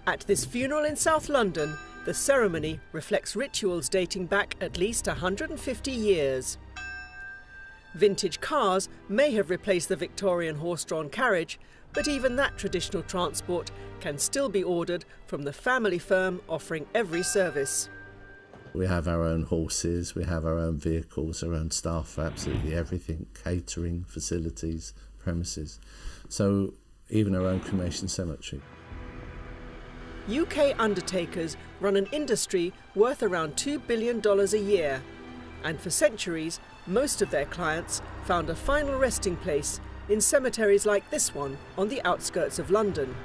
At this funeral in South London, the ceremony reflects rituals dating back at least 150 years. Vintage cars may have replaced the Victorian horse-drawn carriage, but even that traditional transport can still be ordered from the family firm offering every service. We have our own horses, we have our own vehicles, our own staff for absolutely everything, catering, facilities, premises. So even our own cremation cemetery. UK undertakers run an industry worth around $2 billion a year. And for centuries, most of their clients found a final resting place in cemeteries like this one on the outskirts of London.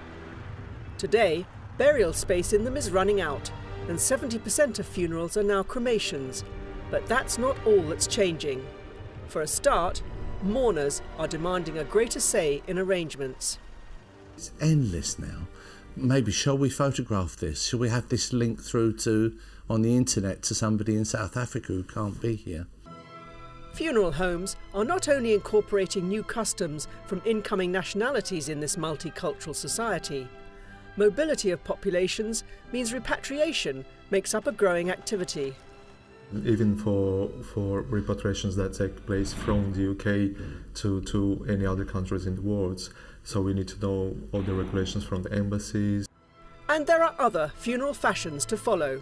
Today, burial space in them is running out, and 70% of funerals are now cremations. But that's not all that's changing. For a start, mourners are demanding a greater say in arrangements. It's endless now. Maybe shall we photograph this? Shall we have this link through to on the internet to somebody in South Africa who can't be here? Funeral homes are not only incorporating new customs from incoming nationalities in this multicultural society. Mobility of populations means repatriation makes up a growing activity. Even for repatriations that take place from the UK to any other countries in the world. So we need to know all the regulations from the embassies. And there are other funeral fashions to follow.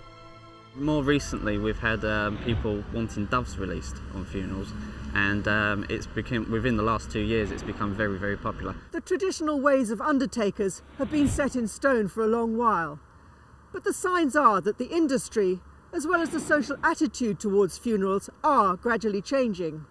More recently we've had people wanting doves released on funerals, and within the last 2 years it's become very, very popular. The traditional ways of undertakers have been set in stone for a long while. But the signs are that the industry, as well as the social attitude towards funerals, are gradually changing.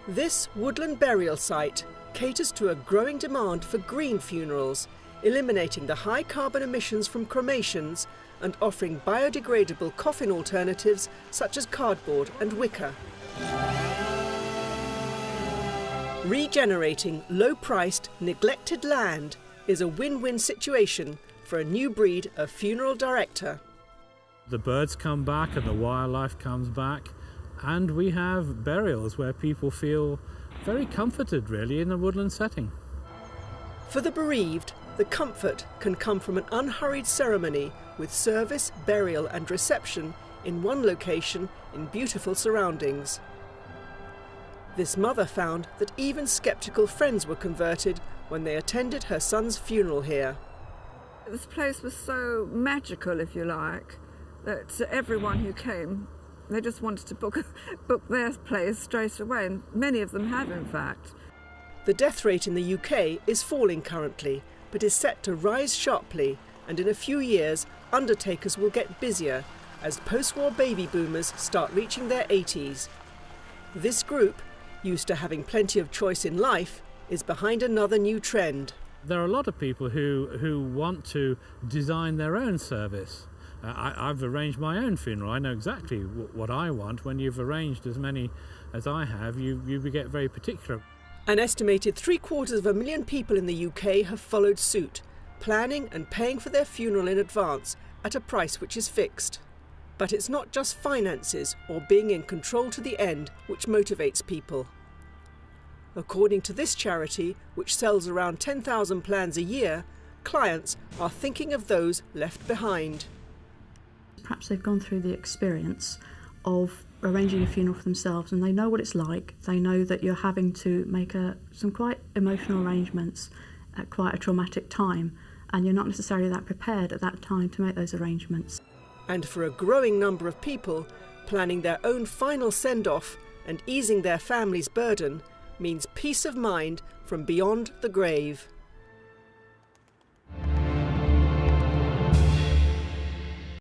This woodland burial site caters to a growing demand for green funerals, eliminating the high carbon emissions from cremations and offering biodegradable coffin alternatives such as cardboard and wicker. Regenerating low-priced, neglected land is a win-win situation for a new breed of funeral director. The birds come back and the wildlife comes back, and we have burials where people feel very comforted, really, in a woodland setting. For the bereaved, the comfort can come from an unhurried ceremony with service, burial and reception in one location in beautiful surroundings. This mother found that even sceptical friends were converted when they attended her son's funeral here. This place was so magical, if you like, that everyone who came, they just wanted to book their place straight away, and many of them have, in fact. The death rate in the UK is falling currently, but is set to rise sharply, and in a few years, undertakers will get busier as post-war baby boomers start reaching their 80s. This group, used to having plenty of choice in life, is behind another new trend. There are a lot of people who want to design their own service. I've arranged my own funeral. I know exactly what I want. When you've arranged as many as I have, you get very particular. An estimated 750,000 people in the UK have followed suit, planning and paying for their funeral in advance at a price which is fixed. But it's not just finances or being in control to the end which motivates people. According to this charity, which sells around 10,000 plans a year, clients are thinking of those left behind. Perhaps they've gone through the experience of arranging a funeral for themselves, and they know what it's like. They know that you're having to make some quite emotional arrangements at quite a traumatic time, and you're not necessarily that prepared at that time to make those arrangements. And for a growing number of people, planning their own final send-off and easing their family's burden means peace of mind from beyond the grave.